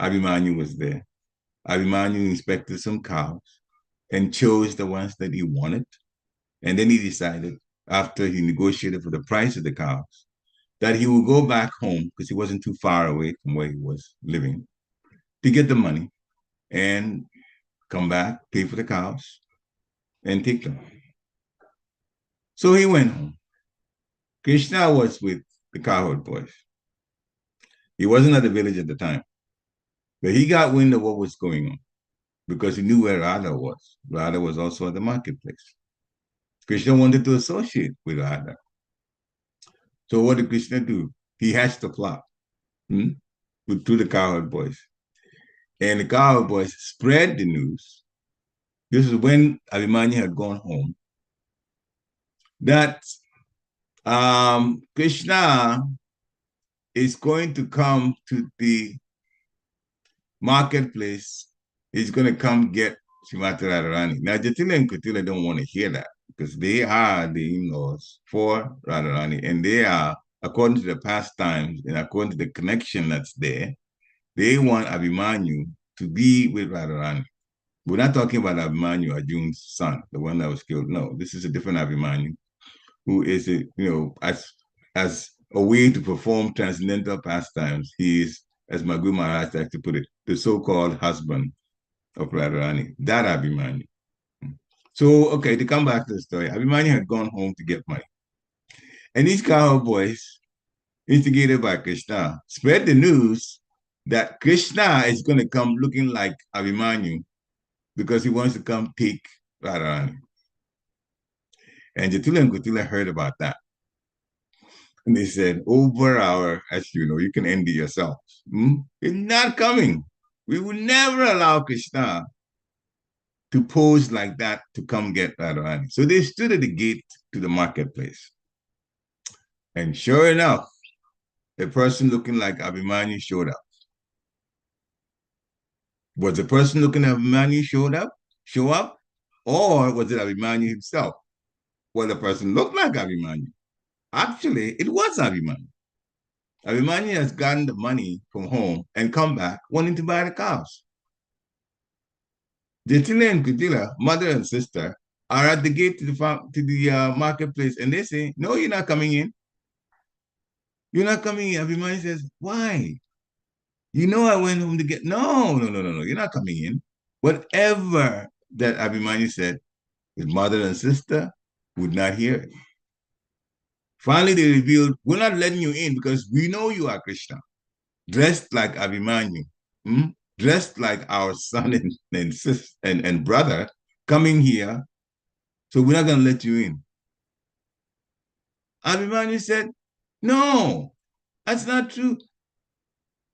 Abhimanyu was there. Abhimanyu inspected some cows and chose the ones that he wanted. And then he decided, after he negotiated for the price of the cows, that he would go back home because he wasn't too far away from where he was living to get the money and come back, pay for the cows, and take them. So he went home. Krishna was with the cowherd boys. He wasn't at the village at the time, but he got wind of what was going on because he knew where Radha was. Radha was also at the marketplace. Krishna wanted to associate with Radha. So what did Krishna do? He hatched a plot to the cowherd boys. And the cowherd boys spread the news. This is when Abhimanyu had gone home. That Krishna is going to come to the marketplace. He's going to come get Srimati Radharani. Now, Jatila and Kutila don't want to hear that because they are the in-laws for Radharani, and they are, according to the pastimes and according to the connection that's there, they want Abhimanyu to be with Radharani. We're not talking about Abhimanyu, Arjun's son, the one that was killed. No, this is a different Abhimanyu, who is, as a way to perform transcendental pastimes. He is, as my Guru Maharaj likes to put it, the so-called husband of Radharani, that Abhimanyu. So, okay, to come back to the story, Abhimanyu had gone home to get money. And these cowherd boys, instigated by Krishna, spread the news that Krishna is going to come looking like Abhimanyu because he wants to come take Radharani. And Jatila and Kutila heard about that. And they said, over our, as you know, you can end it yourself. It's not coming. We will never allow Krishna to pose like that to come get Radharani. So they stood at the gate to the marketplace. And sure enough, a person looking like Abhimanyu showed up. Was the person looking at Abhimanyu show up? Or was it Abhimanyu himself? Well, the person looked like Abhimanyu. Actually, it was Abhimanyu. Abhimanyu has gotten the money from home and come back wanting to buy the cows. Jatila and Kutila, mother and sister, are at the gate to the marketplace, and they say, "No, you're not coming in. You're not coming in." Abhimanyu says, "Why? You know I went home to get." No, you're not coming in. Whatever that Abhimanyu said, his mother and sister would not hear it. Finally, they revealed, "We're not letting you in because we know you are Krishna, dressed like Abhimanyu, dressed like our son and brother, coming here. So we're not going to let you in." Abhimanyu said, no, that's not true.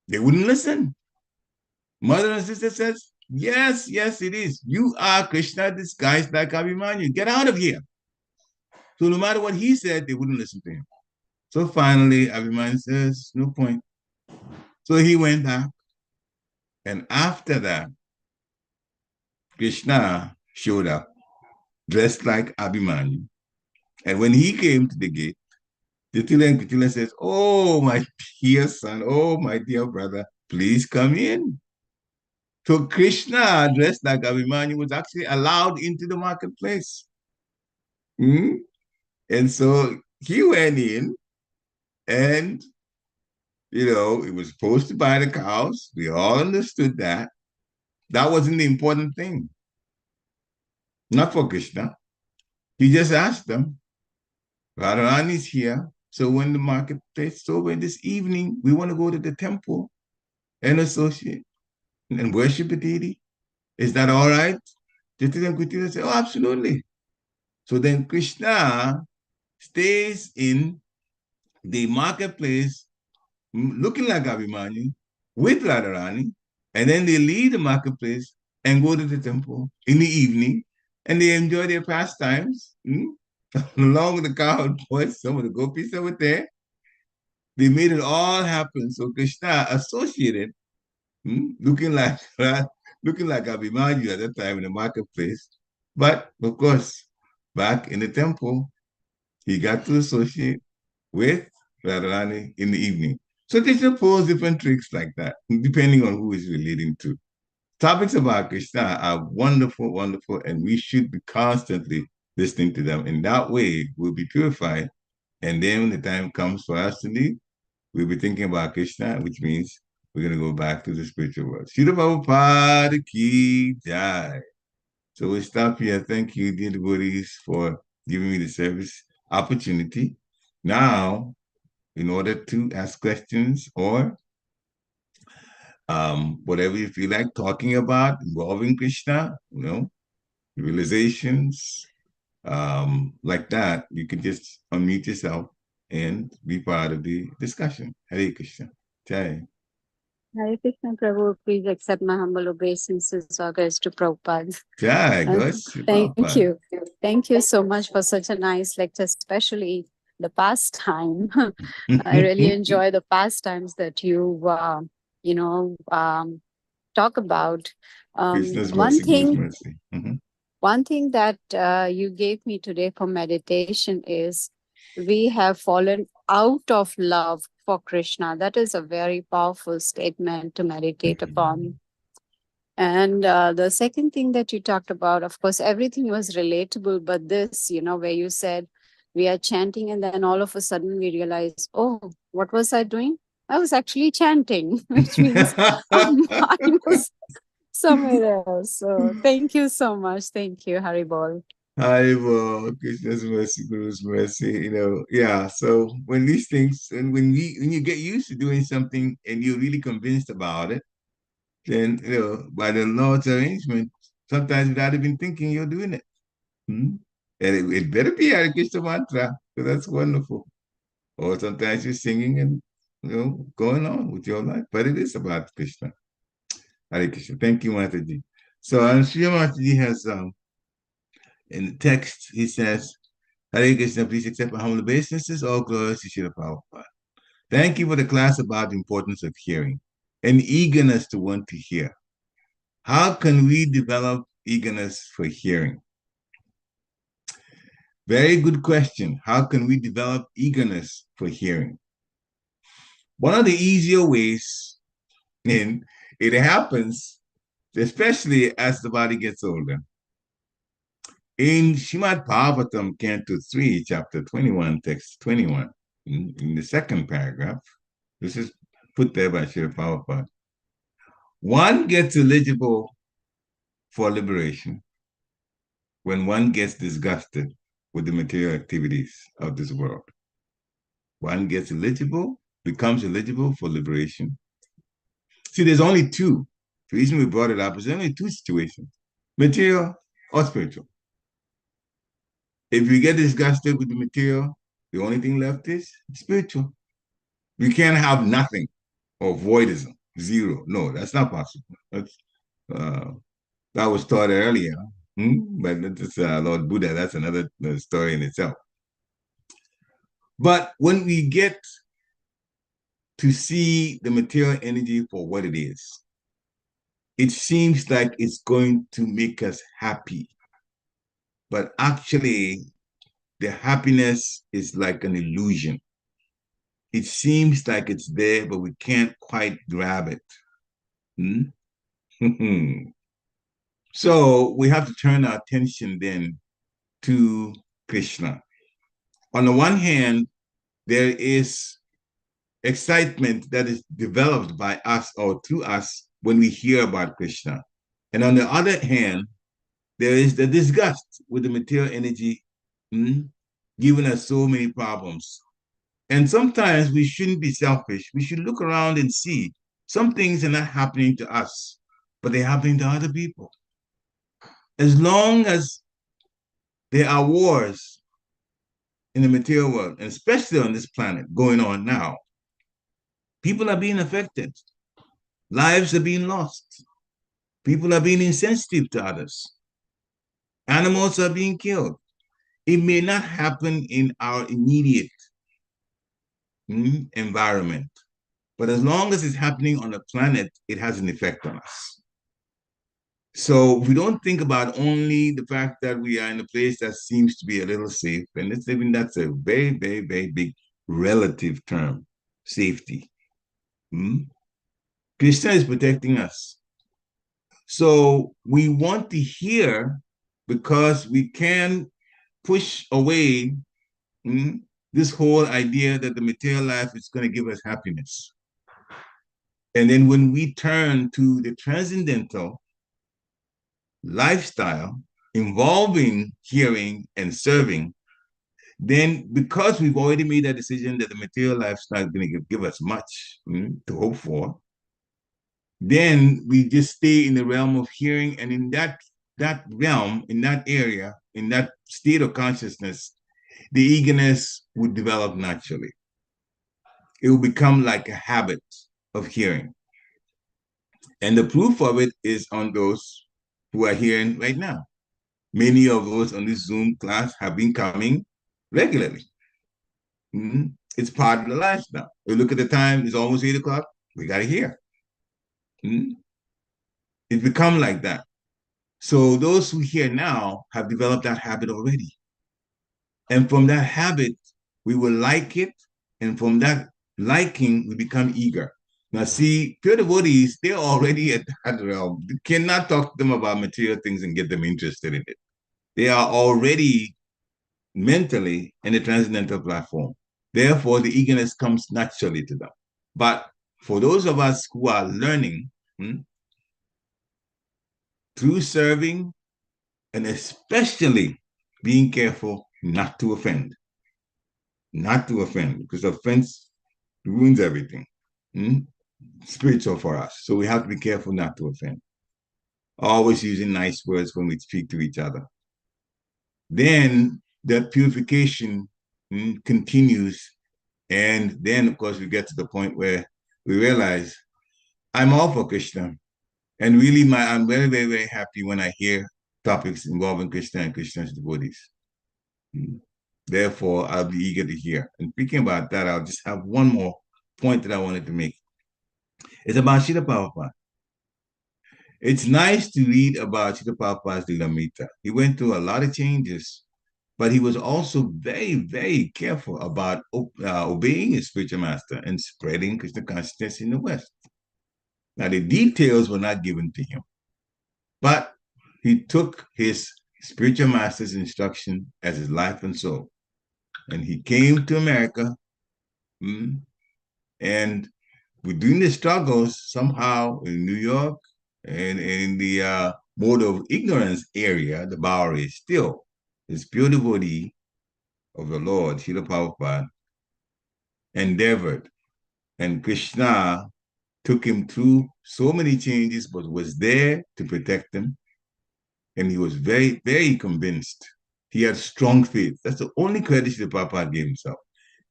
They wouldn't listen. Mother and sister says, yes, yes, it is. You are Krishna disguised like Abhimanyu. Get out of here. So no matter what he said, they wouldn't listen to him. So finally, Abhimanyu says, no point. So he went back. And after that, Krishna showed up dressed like Abhimanyu. And when he came to the gate, Jatila and Kuchila says, oh, my dear son, oh, my dear brother, please come in. So Krishna, dressed like Abhimanyu, was actually allowed into the marketplace. Hmm? And so he went in and, he was supposed to buy the cows. We all understood that. That wasn't the important thing. Not for Krishna. He just asked them, Radharani's here. So when the marketplace is over this evening, we want to go to the temple and associate and worship the deity. Is that all right? Jatila and Kuchila said, oh, absolutely. So then Krishna stays in the marketplace looking like Abhimanyu with Radharani, and then they leave the marketplace and go to the temple in the evening, and they enjoy their pastimes along with the cowboys, boys, some of the gopis that were there. They made it all happen. So Krishna associated, looking like Abhimanyu at that time in the marketplace. But of course, back in the temple, he got to associate with Radharani in the evening. So they should pose different tricks like that, depending on who is relating to. Topics about Krishna are wonderful, wonderful, and we should be constantly listening to them. In that way, we'll be purified. And then when the time comes for us to leave, we'll be thinking about Krishna, which means we're going to go back to the spiritual world. Srila Prabhupada Ki Jai. So we'll stop here. Thank you, dear devotees, for giving me the service opportunity. Now, in order to ask questions or whatever you feel like talking about involving Krishna, realizations, like that, you can just unmute yourself and be part of the discussion. Hare Krishna. Jai. Hare Krishna Prabhu, please accept my humble obeisances to Prabhupada. Jai, good. Thank you. Thank you so much for such a nice lecture, especially the pastime. I really enjoy the pastimes that you, talk about. Krishna's One mercy, thing, Krishna's mercy. one thing that you gave me today for meditation is we have fallen out of love for Krishna. That is a very powerful statement to meditate upon. And the second thing that you talked about, of course, everything was relatable, but this, where you said we are chanting and then all of a sudden we realize, oh, what was I doing? I was actually chanting, which means I was somewhere else. So thank you so much. Thank you, Haribol. Haribol, Krishna's mercy, Guru's mercy, yeah. So when these things, and when you get used to doing something and you're really convinced about it, then, by the Lord's arrangement, sometimes without even thinking, you're doing it. And it better be Hare Krishna mantra, because that's wonderful. Or sometimes you're singing and, going on with your life, but it is about Krishna. Hare Krishna. Thank you, Mataji. So, Sri Mataji has, in the text, he says, Hare Krishna, please accept my humble obeisances. All glories to Srila Prabhupada. Thank you for the class about the importance of hearing and eagerness to want to hear. How can we develop eagerness for hearing? Very good question. How can we develop eagerness for hearing? One of the easier ways, and it happens, especially as the body gets older. In Srimad Bhagavatam, Canto 3, Chapter 21, Text 21, in the second paragraph, this is put there by Srila Prabhupada. One gets eligible for liberation when one gets disgusted with the material activities of this world. One becomes eligible for liberation. See, there's only two. The reason we brought it up is only two situations, material or spiritual. If you get disgusted with the material, The only thing left is spiritual. You can't have nothing or voidism, zero. No, that's not possible. Uh, that was taught earlier. But that's Lord Buddha, that's another story in itself. But when we get to see the material energy for what it is, it seems like it's going to make us happy. But actually, the happiness is like an illusion. It seems like it's there, but we can't quite grab it. So we have to turn our attention then to Krishna. On the one hand, there is excitement that is developed by us or through us when we hear about Krishna. And on the other hand, there is the disgust with the material energy giving us so many problems. And sometimes we shouldn't be selfish. We should look around and see some things are not happening to us, but they're happening to other people. As long as there are wars in the material world, and especially on this planet going on now, people are being affected. Lives are being lost. People are being insensitive to others. Animals are being killed. It may not happen in our immediate environment, but as long as it's happening on the planet, it has an effect on us. So we don't think about only the fact that we are in a place that seems to be a little safe, and that's a very, very, very big relative term, safety. Krishna is protecting us. So we want to hear because we can push away this whole idea that the material life is going to give us happiness. And then when we turn to the transcendental lifestyle involving hearing and serving, then because we've already made that decision that the material lifestyle is going to give us much to hope for, then we just stay in the realm of hearing, and in that realm, in that area, in that state of consciousness, the eagerness would develop naturally. It will become like a habit of hearing. And the proof of it is on those who are hearing right now. Many of those on this Zoom class have been coming regularly. It's part of the lifestyle. We look at the time, it's almost 8 o'clock, we got to hear. It's become like that. So those who hear now have developed that habit already. And from that habit, we will like it. And from that liking, we become eager. Now, see, pure devotees, they're already at that realm. You cannot talk to them about material things and get them interested in it. They are already mentally in the transcendental platform. Therefore, the eagerness comes naturally to them. But for those of us who are learning through serving, and especially being careful not to offend, because offense ruins everything. Spiritual for us. So we have to be careful not to offend. Always using nice words when we speak to each other. Then that purification continues. And then, of course, we get to the point where we realize I'm all for Krishna. And really, I'm very, very, very happy when I hear topics involving Krishna and Krishna's devotees. Therefore, I'll be eager to hear. And speaking about that, I'll just have one more point that I wanted to make. It's about Srila Prabhupada. It's nice to read about Srila Prabhupada's Lilamrita. He went through a lot of changes, but he was also very, very careful about obeying his spiritual master and spreading Krishna consciousness in the West. Now, the details were not given to him, but he took his spiritual master's instruction as his life and soul. And he came to America, and within the struggles, somehow in New York and in the mode of ignorance area, the Bowery still this pure devotee of the Lord, Srila Prabhupada, endeavored. And Krishna took him through so many changes, but was there to protect him. And he was very, very convinced He had strong faith. That's the only credit Srila Prabhupada gave himself.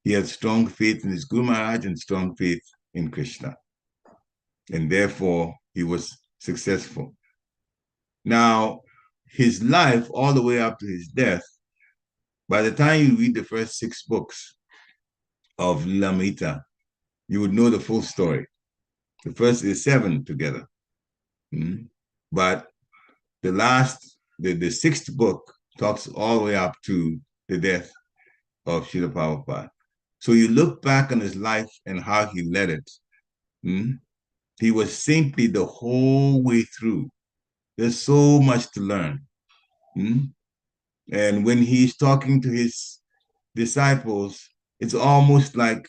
He had strong faith in his Guru Maharaj and strong faith in Krishna. And therefore, he was successful. Now, his life, all the way up to his death, by the time you read the first 6 books of Lamita, you would know the full story. The first is 7 together. But the last, the 6th book talks all the way up to the death of Srila Prabhupada. So you look back on his life and how he led it. He was saintly the whole way through. There's so much to learn. And when he's talking to his disciples, it's almost like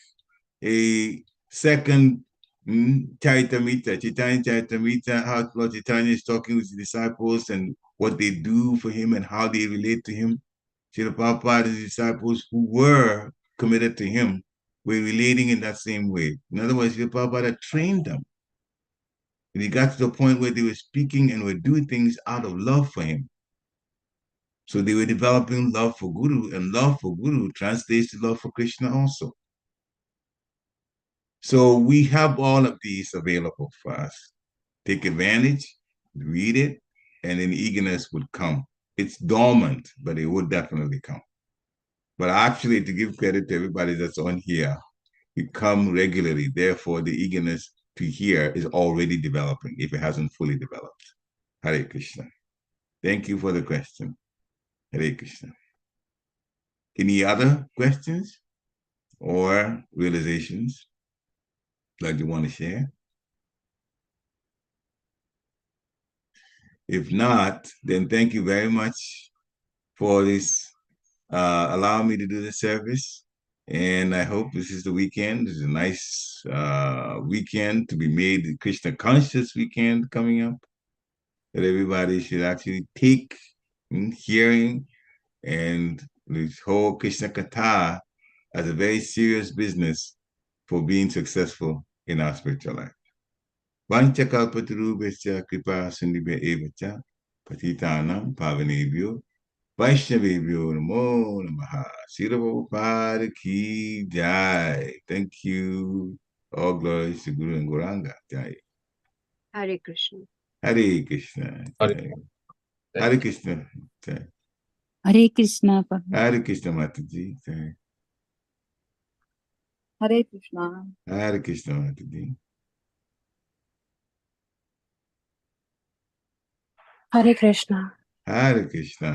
a second Charitamrita, Chaitanya Charitamrita, how Lord Chaitanya is talking with his disciples and what they do for him and how they relate to him. Srila Prabhupada's disciples who were committed to him were relating in that same way. In other words, Srila Prabhupada trained them. And he got to the point where they were speaking and were doing things out of love for him. So they were developing love for Guru, and love for Guru translates to love for Krishna also. So we have all of these available for us. Take advantage, read it, and then eagerness would come. It's dormant, but it would definitely come. But actually, to give credit to everybody that's on here, you come regularly. Therefore, the eagerness to hear is already developing if it hasn't fully developed. Hare Krishna. Thank you for the question. Hare Krishna. Any other questions or realizations that you want to share? If not, then thank you very much for this, allowing me to do the service. And I hope this is the weekend. This is a nice weekend to be made, the Krishna conscious weekend coming up, that everybody should actually take hearing and this whole Krishna Katha as a very serious business for being successful in our spiritual life. Vanchakalpatarubhasya kripa sindhibhya evacha patitanam pavanebhyo Vaishnavebhyo namo namaha. Srila Prabhupada ki jai. Thank you. All glories to Guru and Gauranga. Jai. Hare Krishna. Hare Krishna. Jai. Hare Krishna. Jai. Hare Krishna. Prabhu. Hare Krishna Mataji. Jai. Hare Krishna. Hare Krishna Mataji. Hare Krishna. Hare Krishna.